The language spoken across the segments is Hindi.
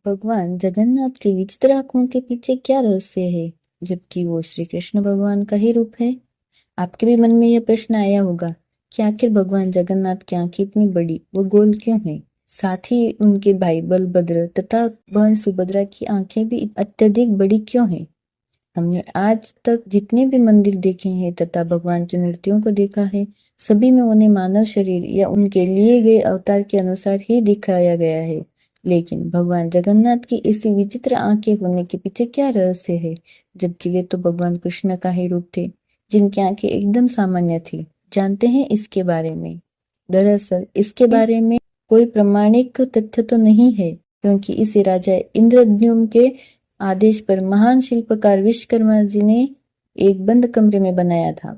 भगवान जगन्नाथ के विचित्र आंखों के पीछे क्या रहस्य है, जबकि वो श्री कृष्ण भगवान का ही रूप है। आपके भी मन में यह प्रश्न आया होगा कि आखिर भगवान जगन्नाथ की आंखें इतनी बड़ी व गोल क्यों हैं? साथ ही उनके भाई बलभद्र तथा बहन सुभद्रा की आंखें भी अत्यधिक बड़ी क्यों हैं? हमने आज तक जितने भी मंदिर देखे हैं तथा भगवान की मूर्तियों को देखा है, सभी में उन्हें मानव शरीर या उनके लिए गए अवतार के अनुसार ही दिखाया गया है। लेकिन भगवान जगन्नाथ की ऐसी विचित्र आंखें होने के पीछे क्या रहस्य है, जबकि वे तो भगवान कृष्ण का ही रूप थे, जिनकी आंखें एकदम सामान्य थी। जानते हैं इसके बारे में। दरअसल इसके बारे में कोई प्रमाणिक तथ्य तो नहीं है, क्योंकि इसे राजा इंद्रद्युम्न के आदेश पर महान शिल्पकार विश्वकर्मा जी ने एक बंद कमरे में बनाया था,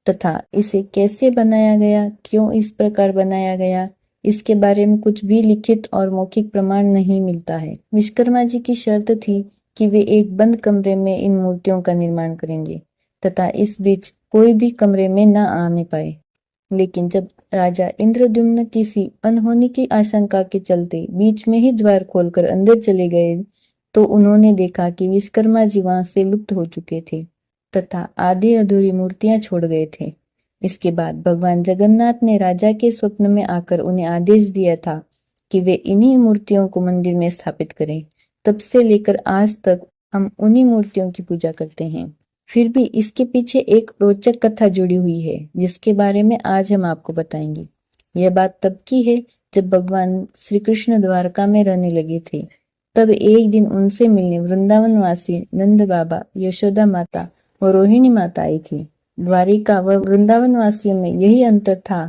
तथा इसे कैसे बनाया गया, क्यों इस प्रकार बनाया गया, इसके बारे में कुछ भी लिखित और मौखिक प्रमाण नहीं मिलता है। विश्वकर्मा जी की शर्त थी कि वे एक बंद कमरे में इन मूर्तियों का निर्माण करेंगे तथा इस बीच कोई भी कमरे में न आने पाए। लेकिन जब राजा इंद्रद्युम्न किसी अनहोनी की आशंका के चलते बीच में ही द्वार खोलकर अंदर चले गए, तो उन्होंने देखा कि विश्वकर्मा जी वहां से लुप्त हो चुके थे तथा आधी अधूरी मूर्तियां छोड़ गए थे। इसके बाद भगवान जगन्नाथ ने राजा के स्वप्न में आकर उन्हें आदेश दिया था कि वे इन्हीं मूर्तियों को मंदिर में स्थापित करें। तब से लेकर आज तक हम उन्हीं मूर्तियों की पूजा करते हैं। फिर भी इसके पीछे एक रोचक कथा जुड़ी हुई है, जिसके बारे में आज हम आपको बताएंगे। यह बात तब की है जब भगवान श्री कृष्ण द्वारका में रहने लगे थे। तब एक दिन उनसे मिलने वृंदावनवासी नंद बाबा, यशोदा माता और रोहिणी माता आई थी। द्वारिका व वृंदावनवासियों में यही अंतर था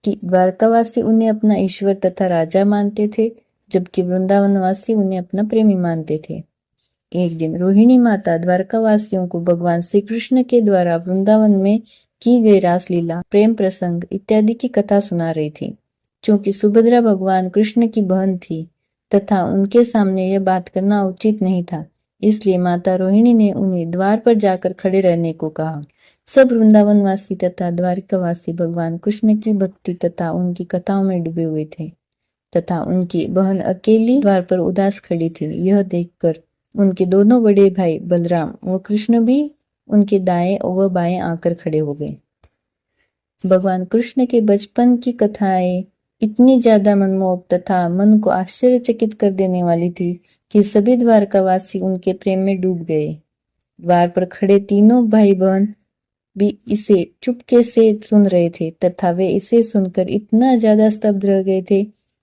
कि द्वारकावासी उन्हें अपना ईश्वर तथा राजा मानते थे, जबकि वृंदावनवासी उन्हें अपना प्रेमी मानते थे। एक दिन रोहिणी माता द्वारकावासियों को भगवान श्री कृष्ण के द्वारा वृंदावन में की गई रासलीला, प्रेम प्रसंग इत्यादि की कथा सुना रही थी। क्योंकि सुभद्रा भगवान कृष्ण की बहन थी तथा उनके सामने यह बात करना उचित नहीं था, इसलिए माता रोहिणी ने उन्हें द्वार पर जाकर खड़े रहने को कहा। सब वृंदावनवासी तथा द्वारकावासी भगवान कृष्ण की भक्ति तथा उनकी कथाओं में डूबे हुए थे तथा उनकी बहन अकेली द्वार पर उदास खड़ी थी। यह देखकर उनके दोनों बड़े भाई बलराम व कृष्ण भी उनके दाएं व बाएं आकर खड़े हो गए। भगवान कृष्ण के बचपन की कथाएं इतनी ज्यादा मनमोहक तथा मन को आश्चर्यचकित कर देने वाली थी कि सभी द्वारकावासी उनके प्रेम में डूब गए। द्वार पर खड़े तीनों भाई बहन भी इसे चुपके से सुन रहे थे तथा वे इसे सुनकर इतना ज्यादा स्तब्ध रह गए थे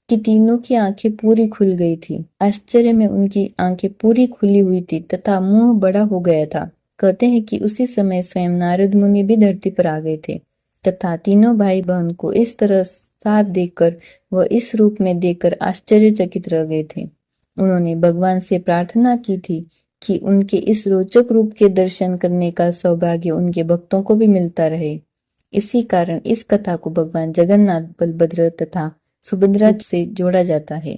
कि तीनों की आंखें पूरी खुल गई थी। आश्चर्य में उनकी आंखें पूरी खुली हुई थी तथा मुंह बड़ा हो गया था। कहते हैं कि उसी समय स्वयं नारद मुनि भी धरती पर आ गए थे तथा तीनों भाई बहन को इस तरह साथ देखकर व इस रूप में देखकर आश्चर्यचकित रह गए थे। उन्होंने भगवान से प्रार्थना की थी कि उनके इस रोचक रूप के दर्शन करने का सौभाग्य उनके भक्तों को भी मिलता रहे। इसी कारण इस कथा को भगवान जगन्नाथ, बलभद्र तथा सुभद्रा से जोड़ा जाता है।